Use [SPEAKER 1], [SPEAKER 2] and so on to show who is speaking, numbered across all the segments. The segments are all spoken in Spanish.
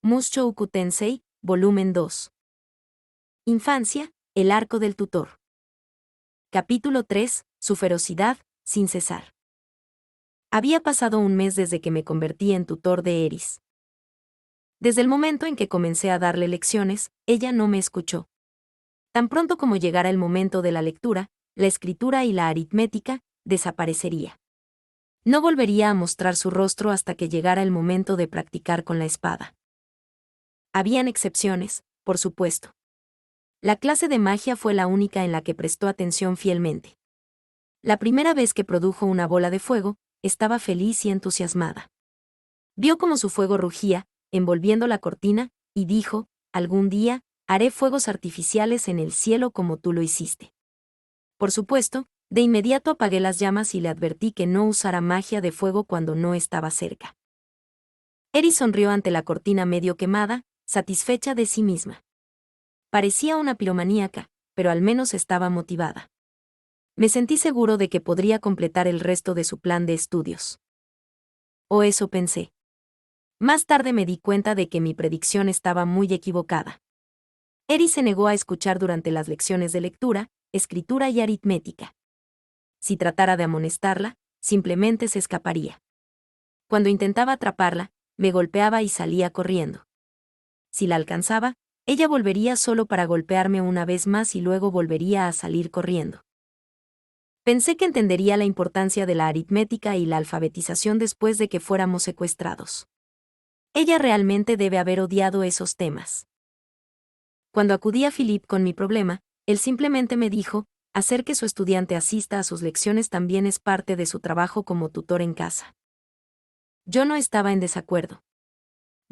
[SPEAKER 1] Mushoku Tensei, volumen 2. Infancia, el arco del tutor. Capítulo 3, su ferocidad, sin cesar. Había pasado un mes desde que me convertí en tutor de Eris. Desde el momento en que comencé a darle lecciones, ella no me escuchó. Tan pronto como llegara el momento de la lectura, la escritura y la aritmética, desaparecería. No volvería a mostrar su rostro hasta que llegara el momento de practicar con la espada. Habían excepciones, por supuesto. La clase de magia fue la única en la que prestó atención fielmente. La primera vez que produjo una bola de fuego, estaba feliz y entusiasmada. Vio cómo su fuego rugía, envolviendo la cortina, y dijo, algún día, haré fuegos artificiales en el cielo como tú lo hiciste. Por supuesto, de inmediato apagué las llamas y le advertí que no usara magia de fuego cuando no estaba cerca. Eris sonrió ante la cortina medio quemada, satisfecha de sí misma. Parecía una piromaníaca, pero al menos estaba motivada. Me sentí seguro de que podría completar el resto de su plan de estudios. O eso pensé. Más tarde me di cuenta de que mi predicción estaba muy equivocada. Eris se negó a escuchar durante las lecciones de lectura, escritura y aritmética. Si tratara de amonestarla, simplemente se escaparía. Cuando intentaba atraparla, me golpeaba y salía corriendo. Si la alcanzaba, ella volvería solo para golpearme una vez más y luego volvería a salir corriendo. Pensé que entendería la importancia de la aritmética y la alfabetización después de que fuéramos secuestrados. Ella realmente debe haber odiado esos temas. Cuando acudí a Philip con mi problema, él simplemente me dijo, hacer que su estudiante asista a sus lecciones también es parte de su trabajo como tutor en casa. Yo no estaba en desacuerdo.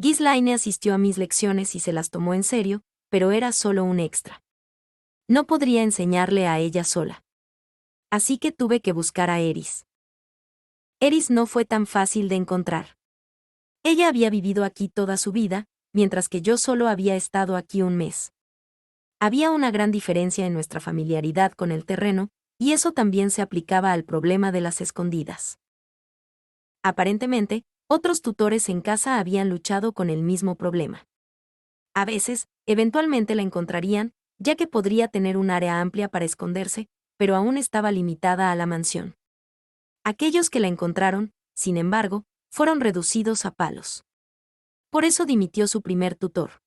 [SPEAKER 1] Ghislaine asistió a mis lecciones y se las tomó en serio, pero era solo un extra. No podría enseñarle a ella sola. Así que tuve que buscar a Eris. Eris no fue tan fácil de encontrar. Ella había vivido aquí toda su vida, mientras que yo solo había estado aquí un mes. Había una gran diferencia en nuestra familiaridad con el terreno, y eso también se aplicaba al problema de las escondidas. Aparentemente, otros tutores en casa habían luchado con el mismo problema. A veces, eventualmente la encontrarían, ya que podría tener un área amplia para esconderse, pero aún estaba limitada a la mansión. Aquellos que la encontraron, sin embargo, fueron reducidos a palos. Por eso dimitió su primer tutor.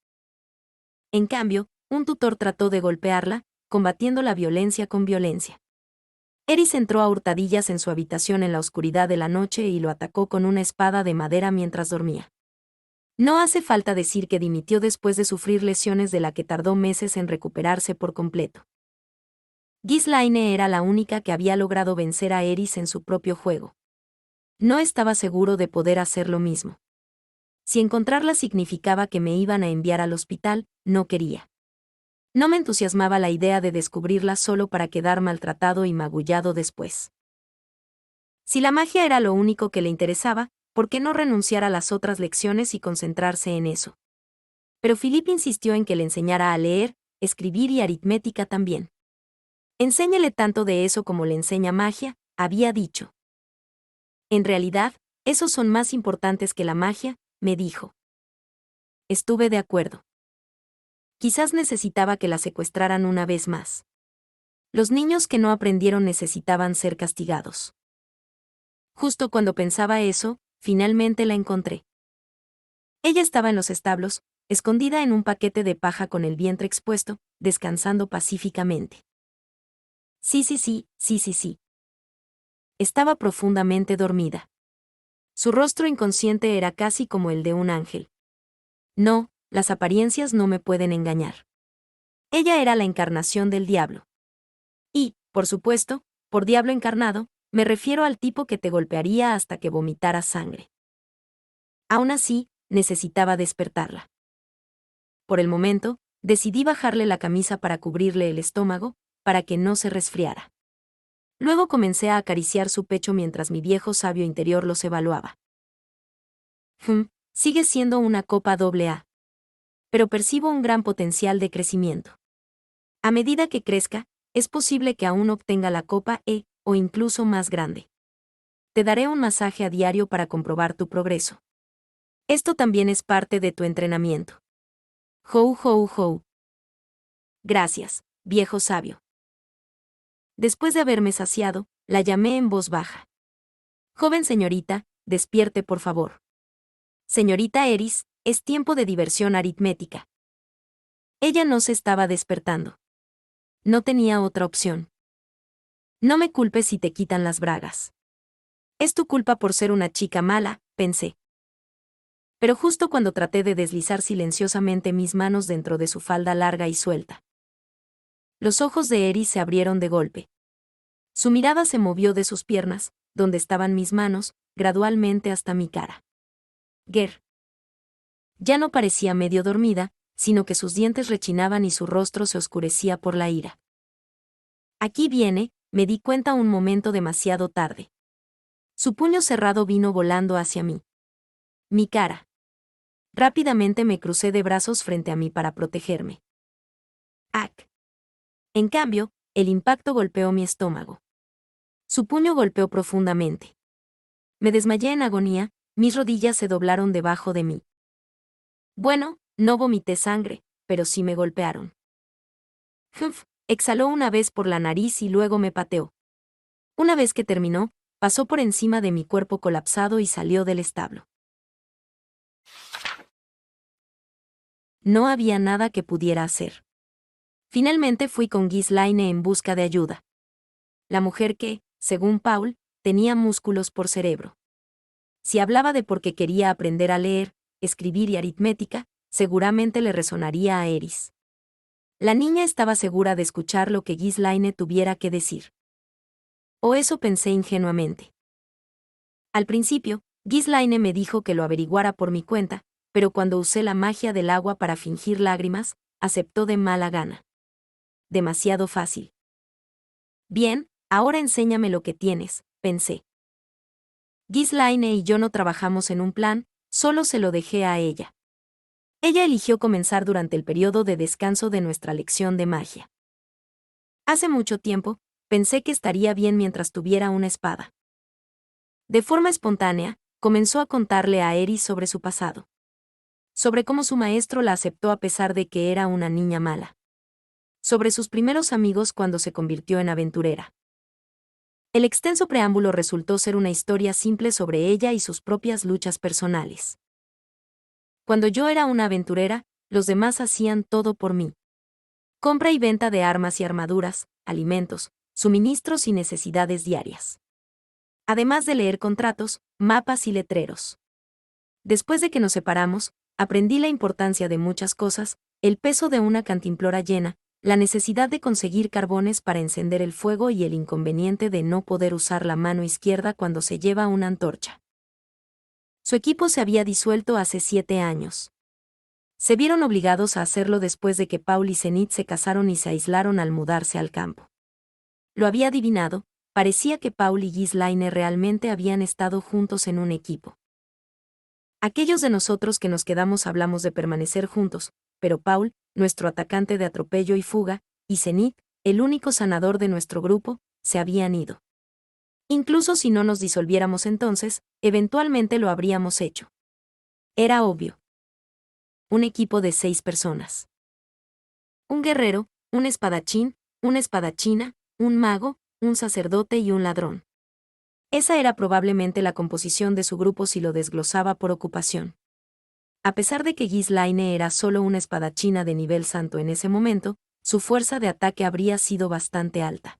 [SPEAKER 1] En cambio, un tutor trató de golpearla, combatiendo la violencia con violencia. Eris entró a hurtadillas en su habitación en la oscuridad de la noche y lo atacó con una espada de madera mientras dormía. No hace falta decir que dimitió después de sufrir lesiones de la que tardó meses en recuperarse por completo. Ghislaine era la única que había logrado vencer a Eris en su propio juego. No estaba seguro de poder hacer lo mismo. Si encontrarla significaba que me iban a enviar al hospital, no quería. No me entusiasmaba la idea de descubrirla solo para quedar maltratado y magullado después. Si la magia era lo único que le interesaba, ¿por qué no renunciar a las otras lecciones y concentrarse en eso? Pero Philip insistió en que le enseñara a leer, escribir y aritmética también. Enséñele tanto de eso como le enseña magia, había dicho. En realidad, esos son más importantes que la magia, me dijo. Estuve de acuerdo. Quizás necesitaba que la secuestraran una vez más. Los niños que no aprendieron necesitaban ser castigados. Justo cuando pensaba eso, finalmente la encontré. Ella estaba en los establos, escondida en un paquete de paja con el vientre expuesto, descansando pacíficamente. Sí. Estaba profundamente dormida. Su rostro inconsciente era casi como el de un ángel. No, las apariencias no me pueden engañar. Ella era la encarnación del diablo. Y, por supuesto, por diablo encarnado, me refiero al tipo que te golpearía hasta que vomitara sangre. Aún así, necesitaba despertarla. Por el momento, decidí bajarle la camisa para cubrirle el estómago, para que no se resfriara. Luego comencé a acariciar su pecho mientras mi viejo sabio interior los evaluaba. Sigue siendo una copa AA. Pero percibo un gran potencial de crecimiento. A medida que crezca, es posible que aún obtenga la copa E, o incluso más grande. Te daré un masaje a diario para comprobar tu progreso. Esto también es parte de tu entrenamiento. Hou hou hou. Gracias, viejo sabio. Después de haberme saciado, la llamé en voz baja. Joven señorita, despierte por favor. Señorita Eris, es tiempo de diversión aritmética. Ella no se estaba despertando. No tenía otra opción. No me culpes si te quitan las bragas. Es tu culpa por ser una chica mala, pensé. Pero justo cuando traté de deslizar silenciosamente mis manos dentro de su falda larga y suelta, los ojos de Eris se abrieron de golpe. Su mirada se movió de sus piernas, donde estaban mis manos, gradualmente hasta mi cara. Ger. Ya no parecía medio dormida, sino que sus dientes rechinaban y su rostro se oscurecía por la ira. Aquí viene, me di cuenta un momento demasiado tarde. Su puño cerrado vino volando hacia mí. Mi cara. Rápidamente me crucé de brazos frente a mí para protegerme. ¡Ac! En cambio, el impacto golpeó mi estómago. Su puño golpeó profundamente. Me desmayé en agonía, mis rodillas se doblaron debajo de mí. Bueno, no vomité sangre, pero sí me golpearon. Humph, exhaló una vez por la nariz y luego me pateó. Una vez que terminó, pasó por encima de mi cuerpo colapsado y salió del establo. No había nada que pudiera hacer. Finalmente fui con Ghislaine en busca de ayuda. La mujer que, según Paul, tenía músculos por cerebro. Si hablaba de por qué quería aprender a leer, escribir y aritmética, seguramente le resonaría a Eris. La niña estaba segura de escuchar lo que Ghislaine tuviera que decir. O eso pensé ingenuamente. Al principio, Ghislaine me dijo que lo averiguara por mi cuenta, pero cuando usé la magia del agua para fingir lágrimas, aceptó de mala gana. Demasiado fácil. Bien, ahora enséñame lo que tienes, pensé. Ghislaine y yo no trabajamos en un plan, solo se lo dejé a ella. Ella eligió comenzar durante el periodo de descanso de nuestra lección de magia. Hace mucho tiempo, pensé que estaría bien mientras tuviera una espada. De forma espontánea, comenzó a contarle a Eris sobre su pasado. Sobre cómo su maestro la aceptó a pesar de que era una niña mala. Sobre sus primeros amigos cuando se convirtió en aventurera. El extenso preámbulo resultó ser una historia simple sobre ella y sus propias luchas personales. Cuando yo era una aventurera, los demás hacían todo por mí. Compra y venta de armas y armaduras, alimentos, suministros y necesidades diarias. Además de leer contratos, mapas y letreros. Después de que nos separamos, aprendí la importancia de muchas cosas, el peso de una cantimplora llena, la necesidad de conseguir carbones para encender el fuego y el inconveniente de no poder usar la mano izquierda cuando se lleva una antorcha. Su equipo se había disuelto hace 7 años. Se vieron obligados a hacerlo después de que Paul y Zenith se casaron y se aislaron al mudarse al campo. Lo había adivinado, parecía que Paul y Ghislaine realmente habían estado juntos en un equipo. Aquellos de nosotros que nos quedamos hablamos de permanecer juntos, pero Paul, nuestro atacante de atropello y fuga, y Zenith, el único sanador de nuestro grupo, se habían ido. Incluso si no nos disolviéramos entonces, eventualmente lo habríamos hecho. Era obvio. Un equipo de 6 personas. Un guerrero, un espadachín, una espadachina, un mago, un sacerdote y un ladrón. Esa era probablemente la composición de su grupo si lo desglosaba por ocupación. A pesar de que Ghislaine era solo una espadachina de nivel santo en ese momento, su fuerza de ataque habría sido bastante alta.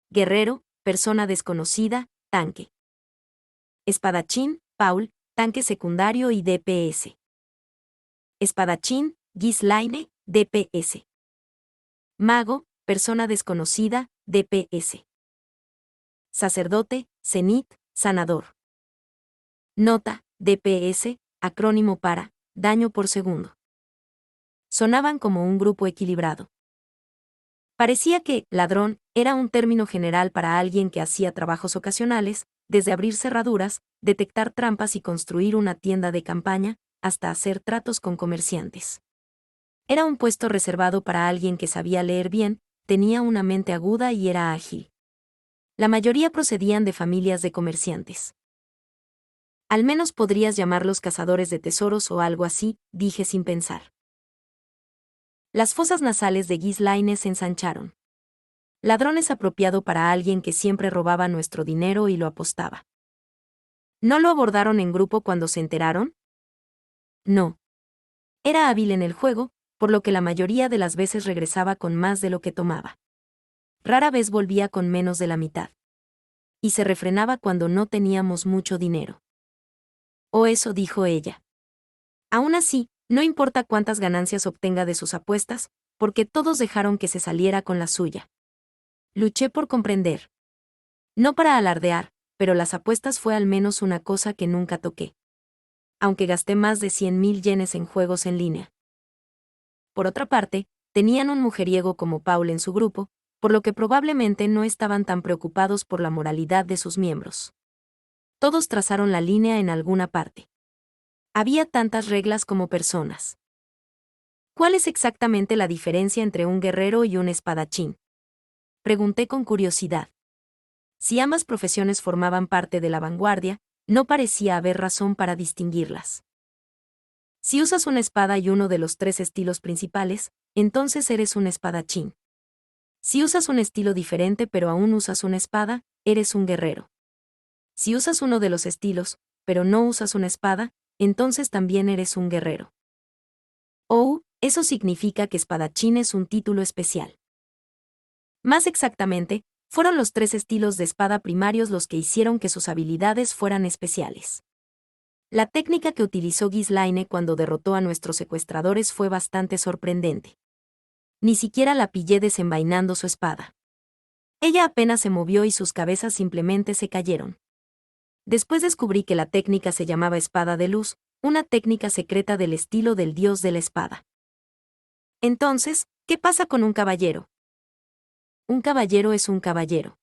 [SPEAKER 1] Guerrero, persona desconocida, tanque. Espadachín, Paul, tanque secundario y DPS. Espadachín, Ghislaine, DPS. Mago, persona desconocida, DPS. Sacerdote, Zenith, sanador. Nota, DPS, acrónimo para daño por segundo. Sonaban como un grupo equilibrado. Parecía que ladrón era un término general para alguien que hacía trabajos ocasionales, desde abrir cerraduras, detectar trampas y construir una tienda de campaña, hasta hacer tratos con comerciantes. Era un puesto reservado para alguien que sabía leer bien, tenía una mente aguda y era ágil. La mayoría procedían de familias de comerciantes. Al menos podrías llamarlos cazadores de tesoros o algo así, dije sin pensar. Las fosas nasales de Ghislaine se ensancharon. Ladrón es apropiado para alguien que siempre robaba nuestro dinero y lo apostaba. ¿No lo abordaron en grupo cuando se enteraron? No. Era hábil en el juego, por lo que la mayoría de las veces regresaba con más de lo que tomaba. Rara vez volvía con menos de la mitad. Y se refrenaba cuando no teníamos mucho dinero. O eso dijo ella. Aún así, no importa cuántas ganancias obtenga de sus apuestas, porque todos dejaron que se saliera con la suya. Luché por comprender. No para alardear, pero las apuestas fue al menos una cosa que nunca toqué. Aunque gasté más de 100,000 yenes en juegos en línea. Por otra parte, tenían un mujeriego como Paul en su grupo, por lo que probablemente no estaban tan preocupados por la moralidad de sus miembros. Todos trazaron la línea en alguna parte. Había tantas reglas como personas. ¿Cuál es exactamente la diferencia entre un guerrero y un espadachín? Pregunté con curiosidad. Si ambas profesiones formaban parte de la vanguardia, no parecía haber razón para distinguirlas. Si usas una espada y uno de los 3 estilos principales, entonces eres un espadachín. Si usas un estilo diferente pero aún usas una espada, eres un guerrero. Si usas uno de los estilos, pero no usas una espada, entonces también eres un guerrero. Eso significa que espadachín es un título especial. Más exactamente, fueron los 3 estilos de espada primarios los que hicieron que sus habilidades fueran especiales. La técnica que utilizó Ghislaine cuando derrotó a nuestros secuestradores fue bastante sorprendente. Ni siquiera la pillé desenvainando su espada. Ella apenas se movió y sus cabezas simplemente se cayeron. Después descubrí que la técnica se llamaba espada de luz, una técnica secreta del estilo del dios de la espada. Entonces, ¿qué pasa con un caballero? Un caballero es un caballero.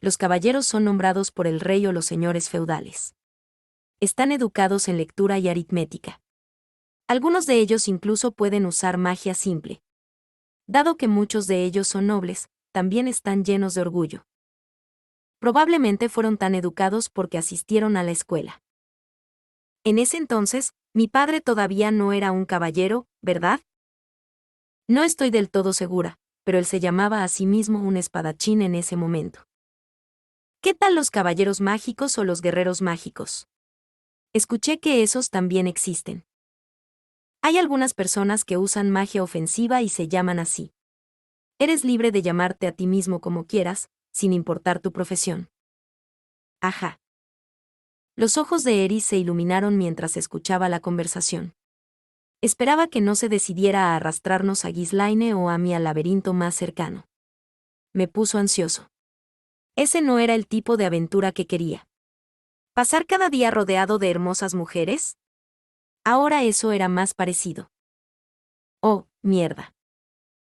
[SPEAKER 1] Los caballeros son nombrados por el rey o los señores feudales. Están educados en lectura y aritmética. Algunos de ellos incluso pueden usar magia simple. Dado que muchos de ellos son nobles, también están llenos de orgullo. Probablemente fueron tan educados porque asistieron a la escuela. En ese entonces, mi padre todavía no era un caballero, ¿verdad? No estoy del todo segura, pero él se llamaba a sí mismo un espadachín en ese momento. ¿Qué tal los caballeros mágicos o los guerreros mágicos? Escuché que esos también existen. Hay algunas personas que usan magia ofensiva y se llaman así. Eres libre de llamarte a ti mismo como quieras, sin importar tu profesión. Ajá. Los ojos de Eris se iluminaron mientras escuchaba la conversación. Esperaba que no se decidiera a arrastrarnos a Ghislaine o a mí al laberinto más cercano. Me puso ansioso. Ese no era el tipo de aventura que quería. ¿Pasar cada día rodeado de hermosas mujeres? Ahora eso era más parecido. Oh, mierda.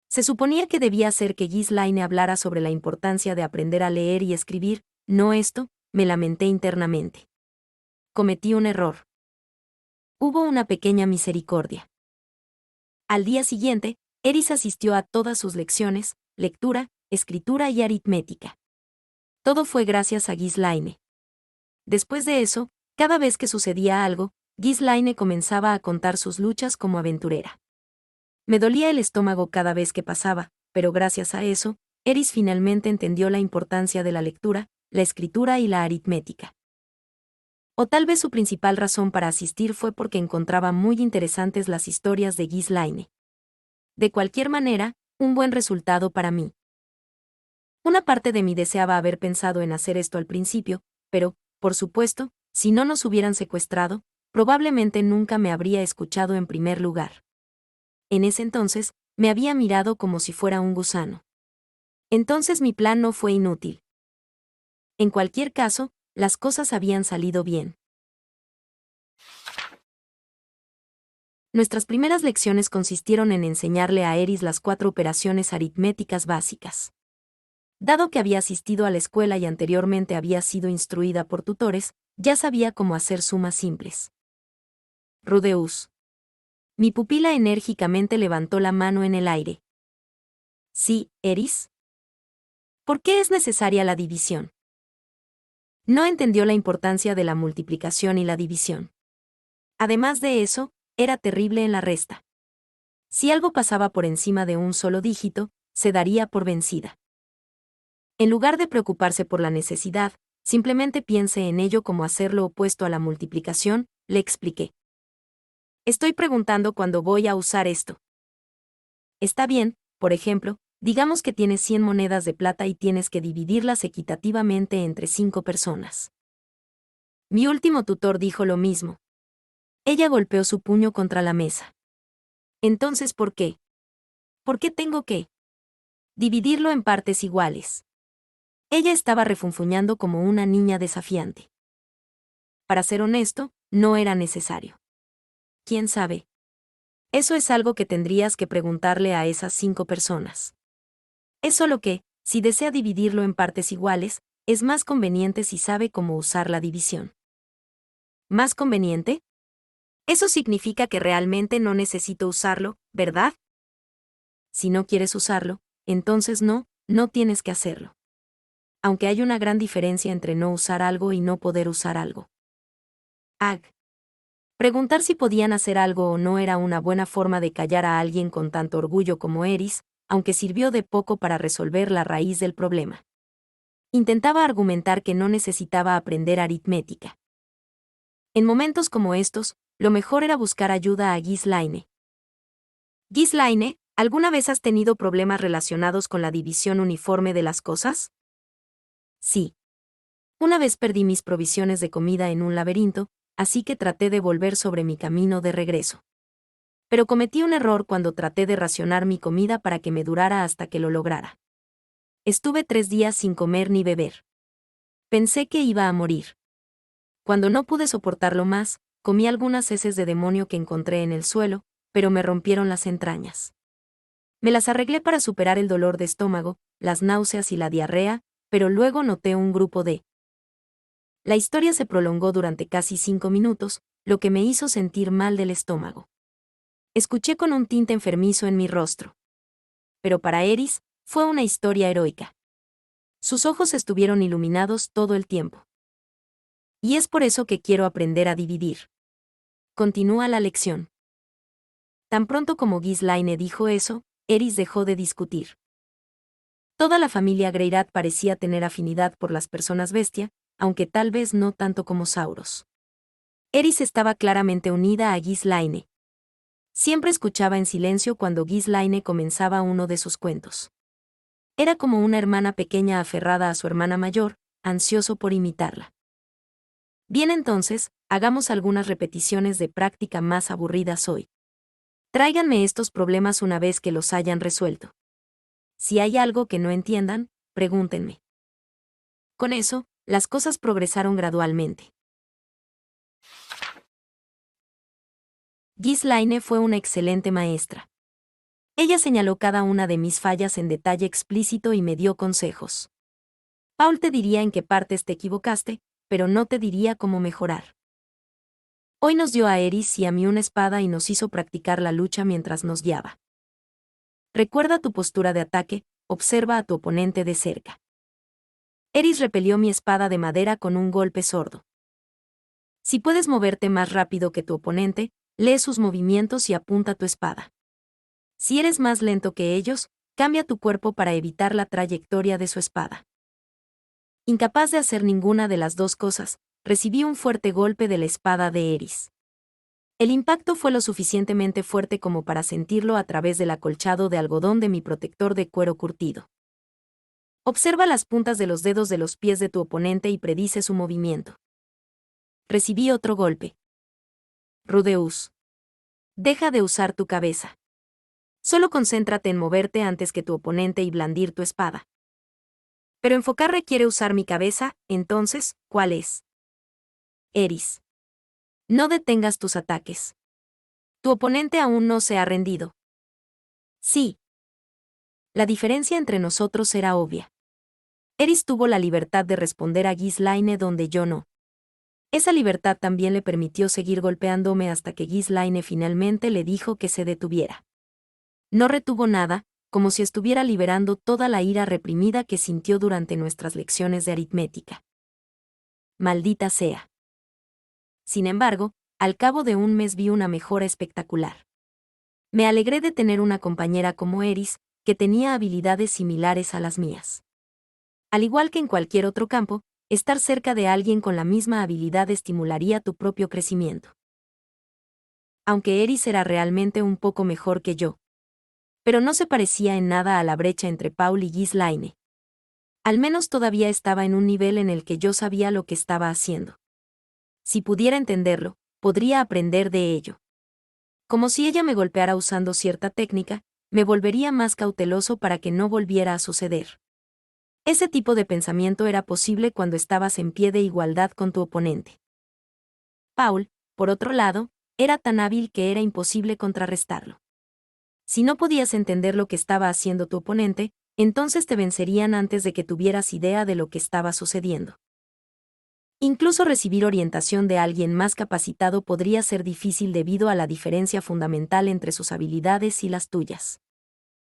[SPEAKER 1] Se suponía que debía hacer que Ghislaine hablara sobre la importancia de aprender a leer y escribir, no esto, me lamenté internamente. Cometí un error. Hubo una pequeña misericordia. Al día siguiente, Eris asistió a todas sus lecciones, lectura, escritura y aritmética. Todo fue gracias a Ghislaine. Después de eso, cada vez que sucedía algo, Ghislaine comenzaba a contar sus luchas como aventurera. Me dolía el estómago cada vez que pasaba, pero gracias a eso, Eris finalmente entendió la importancia de la lectura, la escritura y la aritmética. O tal vez su principal razón para asistir fue porque encontraba muy interesantes las historias de Ghislaine. De cualquier manera, un buen resultado para mí. Una parte de mí deseaba haber pensado en hacer esto al principio, pero, por supuesto, si no nos hubieran secuestrado, probablemente nunca me habría escuchado en primer lugar. En ese entonces, me había mirado como si fuera un gusano. Entonces mi plan no fue inútil. En cualquier caso, las cosas habían salido bien. Nuestras primeras lecciones consistieron en enseñarle a Eris las 4 operaciones aritméticas básicas. Dado que había asistido a la escuela y anteriormente había sido instruida por tutores, ya sabía cómo hacer sumas simples. Rudeus. Mi pupila enérgicamente levantó la mano en el aire. Sí, Eris. ¿Por qué es necesaria la división? No entendió la importancia de la multiplicación y la división. Además de eso, era terrible en la resta. Si algo pasaba por encima de un solo dígito, se daría por vencida. En lugar de preocuparse por la necesidad, simplemente piense en ello como hacer lo opuesto a la multiplicación, le expliqué. Estoy preguntando cuándo voy a usar esto. Está bien, por ejemplo, digamos que tienes 100 monedas de plata y tienes que dividirlas equitativamente entre 5 personas. Mi último tutor dijo lo mismo. Ella golpeó su puño contra la mesa. Entonces, ¿por qué? ¿Por qué tengo que dividirlo en partes iguales? Ella estaba refunfuñando como una niña desafiante. Para ser honesto, no era necesario. ¿Quién sabe? Eso es algo que tendrías que preguntarle a esas 5 personas. Es solo que, si desea dividirlo en partes iguales, es más conveniente si sabe cómo usar la división. ¿Más conveniente? Eso significa que realmente no necesito usarlo, ¿verdad? Si no quieres usarlo, entonces no tienes que hacerlo. Aunque hay una gran diferencia entre no usar algo y no poder usar algo. Preguntar si podían hacer algo o no era una buena forma de callar a alguien con tanto orgullo como Eris, aunque sirvió de poco para resolver la raíz del problema. Intentaba argumentar que no necesitaba aprender aritmética. En momentos como estos, lo mejor era buscar ayuda a Ghislaine. Ghislaine, ¿alguna vez has tenido problemas relacionados con la división uniforme de las cosas? Sí. Una vez perdí mis provisiones de comida en un laberinto, así que traté de volver sobre mi camino de regreso. Pero cometí un error cuando traté de racionar mi comida para que me durara hasta que lo lograra. Estuve 3 días sin comer ni beber. Pensé que iba a morir. Cuando no pude soportarlo más, comí algunas heces de demonio que encontré en el suelo, pero me rompieron las entrañas. Me las arreglé para superar el dolor de estómago, las náuseas y la diarrea, pero luego noté un grupo de... La historia se prolongó durante casi 5 minutos, lo que me hizo sentir mal del estómago. Escuché con un tinte enfermizo en mi rostro. Pero para Eris, fue una historia heroica. Sus ojos estuvieron iluminados todo el tiempo. Y es por eso que quiero aprender a dividir. Continúa la lección. Tan pronto como Ghislaine dijo eso, Eris dejó de discutir. Toda la familia Greirat parecía tener afinidad por las personas bestia, aunque tal vez no tanto como Sauros. Eris estaba claramente unida a Ghislaine. Siempre escuchaba en silencio cuando Ghislaine comenzaba uno de sus cuentos. Era como una hermana pequeña aferrada a su hermana mayor, ansioso por imitarla. Bien, entonces, hagamos algunas repeticiones de práctica más aburridas hoy. Tráiganme estos problemas una vez que los hayan resuelto. Si hay algo que no entiendan, pregúntenme. Con eso, las cosas progresaron gradualmente. Ghislaine fue una excelente maestra. Ella señaló cada una de mis fallas en detalle explícito y me dio consejos. Paul te diría en qué partes te equivocaste, pero no te diría cómo mejorar. Hoy nos dio a Eris y a mí una espada y nos hizo practicar la lucha mientras nos guiaba. Recuerda tu postura de ataque, observa a tu oponente de cerca. Eris repelió mi espada de madera con un golpe sordo. Si puedes moverte más rápido que tu oponente, lee sus movimientos y apunta tu espada. Si eres más lento que ellos, cambia tu cuerpo para evitar la trayectoria de su espada. Incapaz de hacer ninguna de las dos cosas, recibí un fuerte golpe de la espada de Eris. El impacto fue lo suficientemente fuerte como para sentirlo a través del acolchado de algodón de mi protector de cuero curtido. Observa las puntas de los dedos de los pies de tu oponente y predice su movimiento. Recibí otro golpe. Rudeus. Deja de usar tu cabeza. Solo concéntrate en moverte antes que tu oponente y blandir tu espada. Pero enfocar requiere usar mi cabeza, entonces, ¿cuál es? Eris. No detengas tus ataques. Tu oponente aún no se ha rendido. Sí. La diferencia entre nosotros era obvia. Eris tuvo la libertad de responder a Ghislaine donde yo no. Esa libertad también le permitió seguir golpeándome hasta que Ghislaine finalmente le dijo que se detuviera. No retuvo nada, como si estuviera liberando toda la ira reprimida que sintió durante nuestras lecciones de aritmética. maldita sea. Sin embargo, al cabo de un mes vi una mejora espectacular. Me alegré de tener una compañera como Eris, que tenía habilidades similares a las mías. Al igual que en cualquier otro campo, estar cerca de alguien con la misma habilidad estimularía tu propio crecimiento. Aunque Eris era realmente un poco mejor que yo. Pero no se parecía en nada a la brecha entre Paul y Ghislaine. Al menos todavía estaba en un nivel en el que yo sabía lo que estaba haciendo. Si pudiera entenderlo, podría aprender de ello. Como si ella me golpeara usando cierta técnica, me volvería más cauteloso para que no volviera a suceder. Ese tipo de pensamiento era posible cuando estabas en pie de igualdad con tu oponente. Paul, por otro lado, era tan hábil que era imposible contrarrestarlo. Si no podías entender lo que estaba haciendo tu oponente, entonces te vencerían antes de que tuvieras idea de lo que estaba sucediendo. Incluso recibir orientación de alguien más capacitado podría ser difícil debido a la diferencia fundamental entre sus habilidades y las tuyas.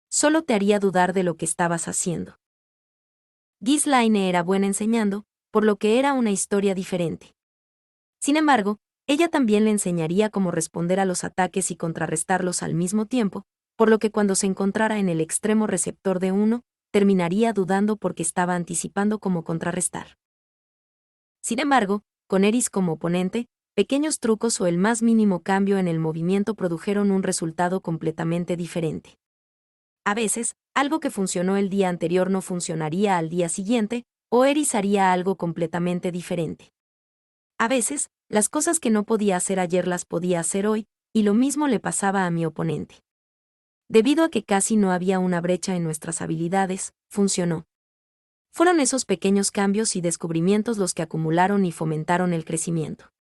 [SPEAKER 1] Solo te haría dudar de lo que estabas haciendo. Ghislaine era buena enseñando, por lo que era una historia diferente. Sin embargo, ella también le enseñaría cómo responder a los ataques y contrarrestarlos al mismo tiempo, por lo que cuando se encontrara en el extremo receptor de uno, terminaría dudando porque estaba anticipando cómo contrarrestar. Sin embargo, con Eris como oponente, pequeños trucos o el más mínimo cambio en el movimiento produjeron un resultado completamente diferente. A veces, algo que funcionó el día anterior no funcionaría al día siguiente, o Eris haría algo completamente diferente. A veces, las cosas que no podía hacer ayer las podía hacer hoy, y lo mismo le pasaba a mi oponente. Debido a que casi no había una brecha en nuestras habilidades, funcionó. Fueron esos pequeños cambios y descubrimientos los que acumularon y fomentaron el crecimiento.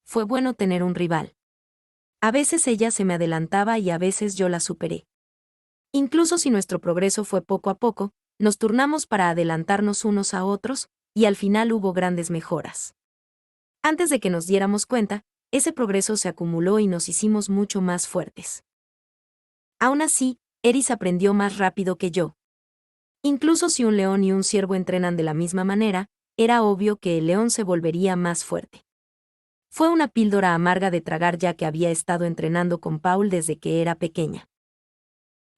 [SPEAKER 1] Fue bueno tener un rival. A veces ella se me adelantaba y a veces yo la superé. Incluso si nuestro progreso fue poco a poco, nos turnamos para adelantarnos unos a otros, y al final hubo grandes mejoras. Antes de que nos diéramos cuenta, ese progreso se acumuló y nos hicimos mucho más fuertes. Aún así, Eris aprendió más rápido que yo. Incluso si un león y un ciervo entrenan de la misma manera, era obvio que el león se volvería más fuerte. Fue una píldora amarga de tragar ya que había estado entrenando con Paul desde que era pequeña.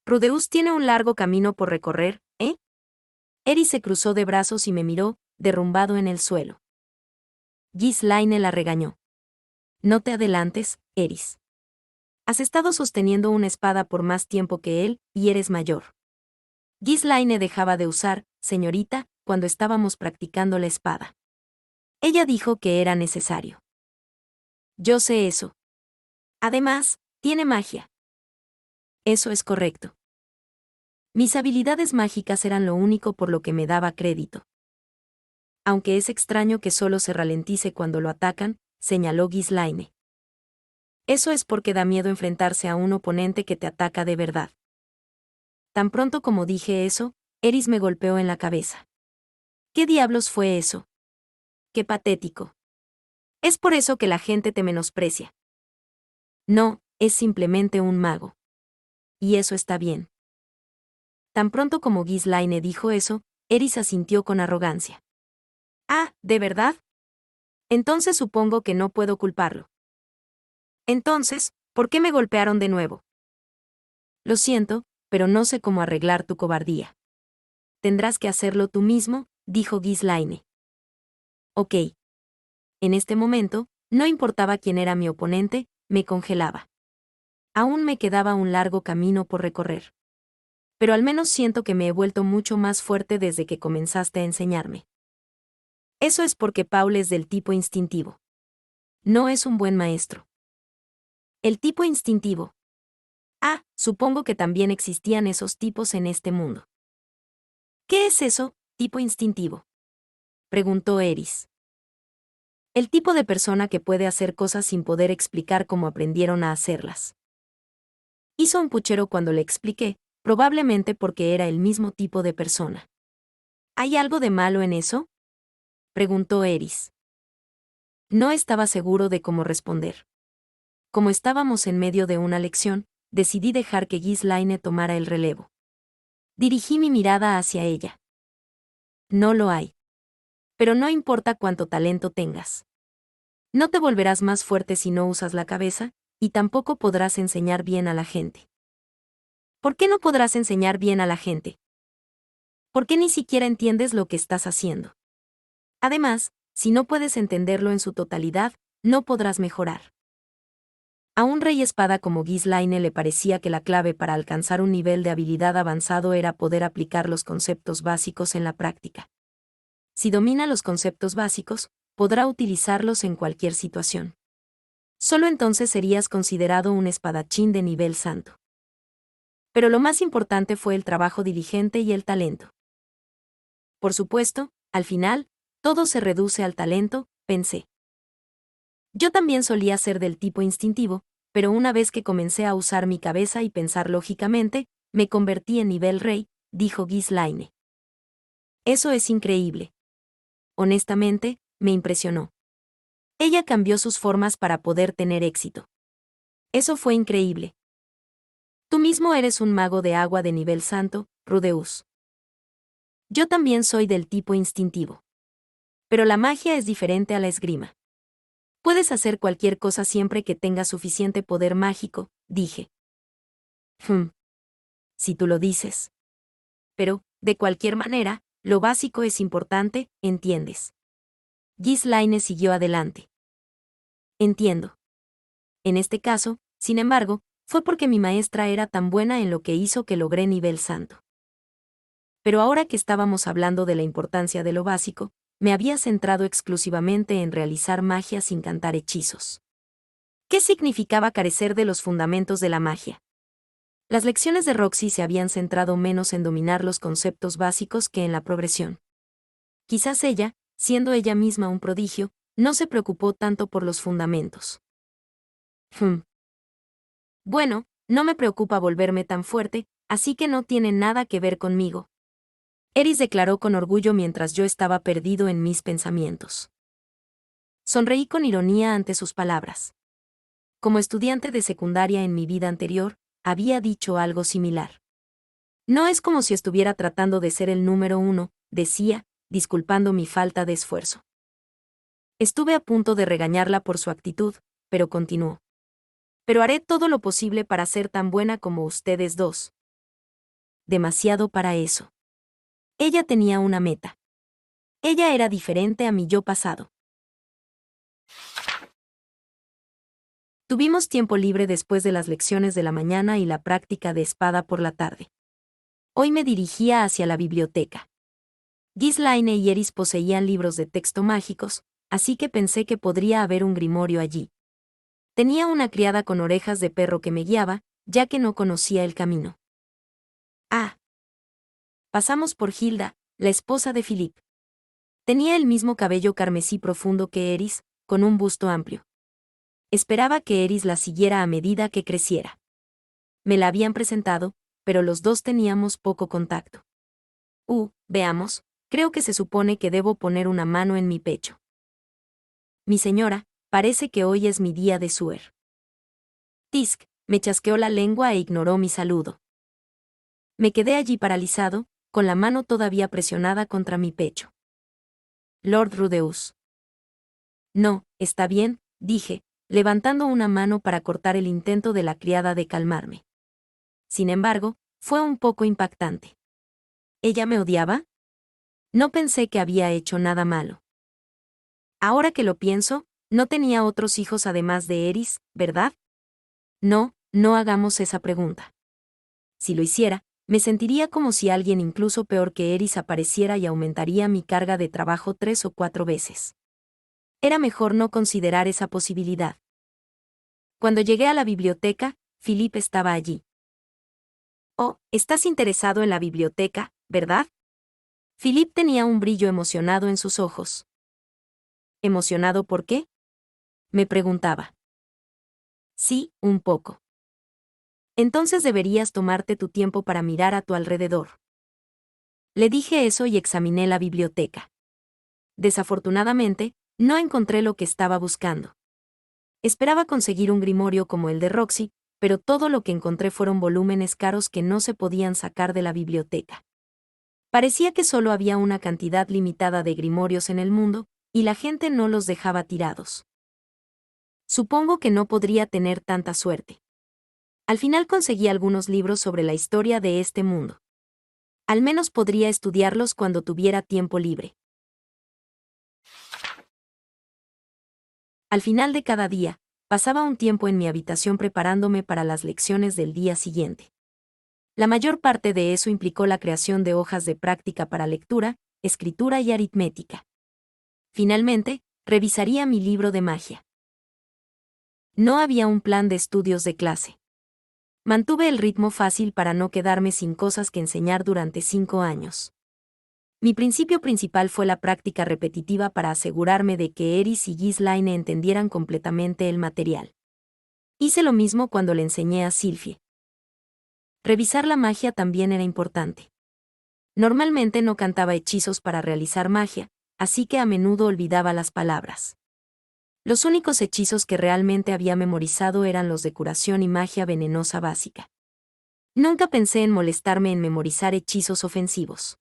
[SPEAKER 1] Rudeus tiene un largo camino por recorrer, ¿eh? Eris se cruzó de brazos y me miró, derrumbado en el suelo. Ghislaine la regañó. No te adelantes, Eris. Has estado sosteniendo una espada por más tiempo que él, y eres mayor. Ghislaine dejaba de usar, señorita, cuando estábamos practicando la espada. Ella dijo que era necesario. Yo sé eso. Además, tiene magia. Eso es correcto. Mis habilidades mágicas eran lo único por lo que me daba crédito. Aunque es extraño que solo se ralentice cuando lo atacan, señaló Ghislaine. Eso es porque da miedo enfrentarse a un oponente que te ataca de verdad. Tan pronto como dije eso, Eris me golpeó en la cabeza. ¿Qué diablos fue eso? Qué patético. Es por eso que la gente te menosprecia. No, es simplemente un mago. Y eso está bien. Tan pronto como Ghislaine dijo eso, Eris asintió con arrogancia. Ah, ¿de verdad? Entonces supongo que no puedo culparlo. Entonces, ¿por qué me golpearon de nuevo? Lo siento, pero no sé cómo arreglar tu cobardía. Tendrás que hacerlo tú mismo, dijo Ghislaine. Ok. En este momento, no importaba quién era mi oponente, me congelaba. Aún me quedaba un largo camino por recorrer. Pero al menos siento que me he vuelto mucho más fuerte desde que comenzaste a enseñarme. Eso es porque Paul es del tipo instintivo. No es un buen maestro. El tipo instintivo. Ah, supongo que también existían esos tipos en este mundo. ¿Qué es eso, tipo instintivo? Preguntó Eris. El tipo de persona que puede hacer cosas sin poder explicar cómo aprendieron a hacerlas. Hizo un puchero cuando le expliqué, probablemente porque era el mismo tipo de persona. ¿Hay algo de malo en eso? Preguntó Eris. No estaba seguro de cómo responder. Como estábamos en medio de una lección, decidí dejar que Ghislaine tomara el relevo. Dirigí mi mirada hacia ella. No lo hay. Pero no importa cuánto talento tengas. No te volverás más fuerte si no usas la cabeza, y tampoco podrás enseñar bien a la gente. ¿Por qué no podrás enseñar bien a la gente? Porque ni siquiera entiendes lo que estás haciendo. Además, si no puedes entenderlo en su totalidad, no podrás mejorar. A un rey espada como Ghislaine le parecía que la clave para alcanzar un nivel de habilidad avanzado era poder aplicar los conceptos básicos en la práctica. Si domina los conceptos básicos, podrá utilizarlos en cualquier situación. Solo entonces serías considerado un espadachín de nivel santo. Pero lo más importante fue el trabajo diligente y el talento. Por supuesto, al final, todo se reduce al talento, pensé. Yo también solía ser del tipo instintivo, pero una vez que comencé a usar mi cabeza y pensar lógicamente, me convertí en nivel rey, dijo Ghislaine. Eso es increíble. Honestamente, me impresionó. Ella cambió sus formas para poder tener éxito. Eso fue increíble. Tú mismo eres un mago de agua de nivel santo, Rudeus. Yo también soy del tipo instintivo. Pero la magia es diferente a la esgrima. Puedes hacer cualquier cosa siempre que tengas suficiente poder mágico, dije. Si tú lo dices. Pero, de cualquier manera, lo básico es importante, ¿entiendes? Ghislaine siguió adelante. Entiendo. En este caso, sin embargo, fue porque mi maestra era tan buena en lo que hizo que logré nivel santo. Pero ahora que estábamos hablando de la importancia de lo básico, me había centrado exclusivamente en realizar magia sin cantar hechizos. ¿Qué significaba carecer de los fundamentos de la magia? Las lecciones de Roxy se habían centrado menos en dominar los conceptos básicos que en la progresión. Quizás ella, siendo ella misma un prodigio, no se preocupó tanto por los fundamentos. Bueno, no me preocupa volverme tan fuerte, así que no tiene nada que ver conmigo. Eris declaró con orgullo mientras yo estaba perdido en mis pensamientos. Sonreí con ironía ante sus palabras. Como estudiante de secundaria en mi vida anterior, había dicho algo similar. No es como si estuviera tratando de ser el número 1, decía, disculpando mi falta de esfuerzo. Estuve a punto de regañarla por su actitud, pero continuó. Pero haré todo lo posible para ser tan buena como ustedes dos. Demasiado para eso. Ella tenía una meta. Ella era diferente a mi yo pasado. Tuvimos tiempo libre después de las lecciones de la mañana y la práctica de espada por la tarde. Hoy me dirigía hacia la biblioteca. Ghislaine y Eris poseían libros de texto mágicos, así que pensé que podría haber un grimorio allí. Tenía una criada con orejas de perro que me guiaba, ya que no conocía el camino. Pasamos por Hilda, la esposa de Philip. Tenía el mismo cabello carmesí profundo que Eris, con un busto amplio. Esperaba que Eris la siguiera a medida que creciera. Me la habían presentado, pero los dos teníamos poco contacto. Veamos, creo que se supone que debo poner una mano en mi pecho. Mi señora, parece que hoy es mi día de suer. Tisk, me chasqueó la lengua e ignoró mi saludo. Me quedé allí paralizado, con la mano todavía presionada contra mi pecho. Lord Rudeus. No, está bien, dije, levantando una mano para cortar el intento de la criada de calmarme. Sin embargo, fue un poco impactante. ¿Ella me odiaba? No pensé que había hecho nada malo. Ahora que lo pienso, no tenía otros hijos además de Eris, ¿verdad? No, no hagamos esa pregunta. Si lo hiciera, me sentiría como si alguien incluso peor que Eris apareciera y aumentaría mi carga de trabajo 3 o 4 veces. Era mejor no considerar esa posibilidad. Cuando llegué a la biblioteca, Philip estaba allí. Estás interesado en la biblioteca, ¿verdad? Philip tenía un brillo emocionado en sus ojos. ¿Emocionado por qué? Me preguntaba. Sí, un poco. Entonces deberías tomarte tu tiempo para mirar a tu alrededor. Le dije eso y examiné la biblioteca. Desafortunadamente, no encontré lo que estaba buscando. Esperaba conseguir un grimorio como el de Roxy, pero todo lo que encontré fueron volúmenes caros que no se podían sacar de la biblioteca. Parecía que solo había una cantidad limitada de grimorios en el mundo, y la gente no los dejaba tirados. Supongo que no podría tener tanta suerte. Al final conseguí algunos libros sobre la historia de este mundo. Al menos podría estudiarlos cuando tuviera tiempo libre. Al final de cada día, pasaba un tiempo en mi habitación preparándome para las lecciones del día siguiente. La mayor parte de eso implicó la creación de hojas de práctica para lectura, escritura y aritmética. Finalmente, revisaría mi libro de magia. No había un plan de estudios de clase. Mantuve el ritmo fácil para no quedarme sin cosas que enseñar durante 5 años. Mi principio principal fue la práctica repetitiva para asegurarme de que Eris y Ghislaine entendieran completamente el material. Hice lo mismo cuando le enseñé a Sylphie. Revisar la magia también era importante. Normalmente no cantaba hechizos para realizar magia, así que a menudo olvidaba las palabras. Los únicos hechizos que realmente había memorizado eran los de curación y magia venenosa básica. Nunca pensé en molestarme en memorizar hechizos ofensivos.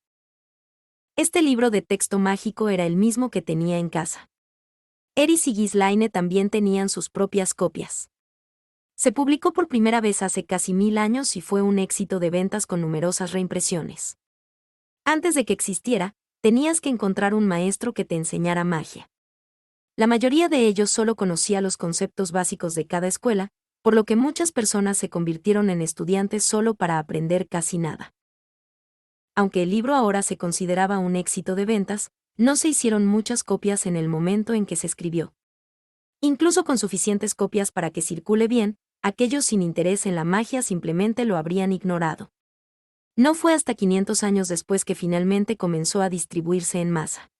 [SPEAKER 1] Este libro de texto mágico era el mismo que tenía en casa. Eris y Ghislaine también tenían sus propias copias. Se publicó por primera vez hace casi 1000 años y fue un éxito de ventas con numerosas reimpresiones. Antes de que existiera, tenías que encontrar un maestro que te enseñara magia. La mayoría de ellos solo conocía los conceptos básicos de cada escuela, por lo que muchas personas se convirtieron en estudiantes solo para aprender casi nada. Aunque el libro ahora se consideraba un éxito de ventas, no se hicieron muchas copias en el momento en que se escribió. Incluso con suficientes copias para que circule bien, aquellos sin interés en la magia simplemente lo habrían ignorado. No fue hasta 500 años después que finalmente comenzó a distribuirse en masa.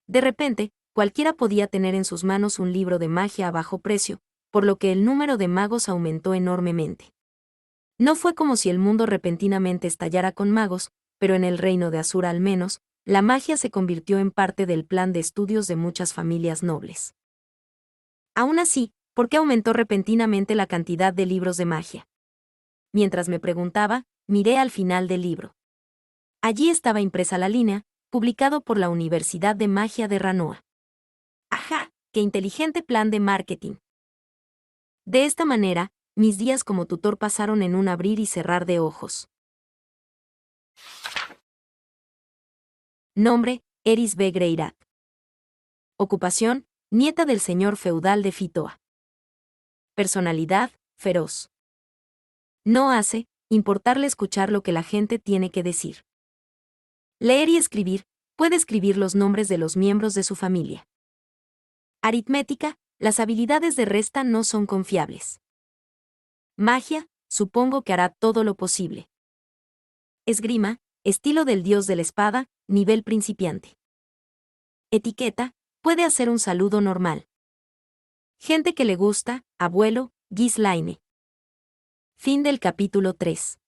[SPEAKER 1] De repente, cualquiera podía tener en sus manos un libro de magia a bajo precio, por lo que el número de magos aumentó enormemente. No fue como si el mundo repentinamente estallara con magos, pero en el reino de Azura al menos, la magia se convirtió en parte del plan de estudios de muchas familias nobles. Aún así, ¿por qué aumentó repentinamente la cantidad de libros de magia? Mientras me preguntaba, miré al final del libro. Allí estaba impresa la línea, publicado por la Universidad de Magia de Ranoa. ¡Ajá! ¡Qué inteligente plan de marketing! De esta manera, mis días como tutor pasaron en un abrir y cerrar de ojos. Nombre: Eris B. Greirat. Ocupación: nieta del señor feudal de Fitoa. Personalidad: feroz. No hace importarle escuchar lo que la gente tiene que decir. Leer y escribir: puede escribir los nombres de los miembros de su familia. Aritmética: las habilidades de resta no son confiables. Magia: supongo que hará todo lo posible. Esgrima: estilo del dios de la espada, nivel principiante. Etiqueta: puede hacer un saludo normal. Gente que le gusta: abuelo, Ghislaine. Fin del capítulo 3.